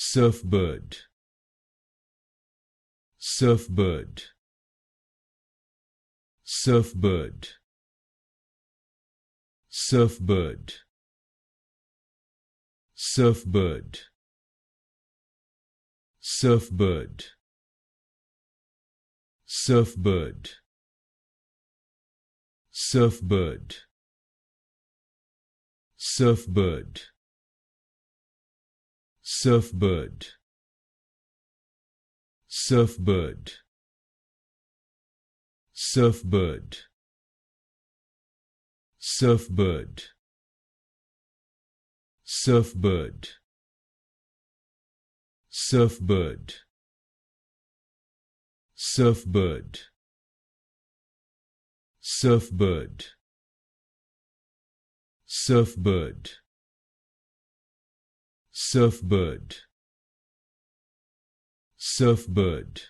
Surfbird, surfbird, surfbird, surfbird, surfbird, surfbird, surfbird, surfbird, surfbird, surfbird, surfbird, surfbird, surfbird, surfbird, surfbird, surfbird, surfbird, surfbird, surfbird, surfbird,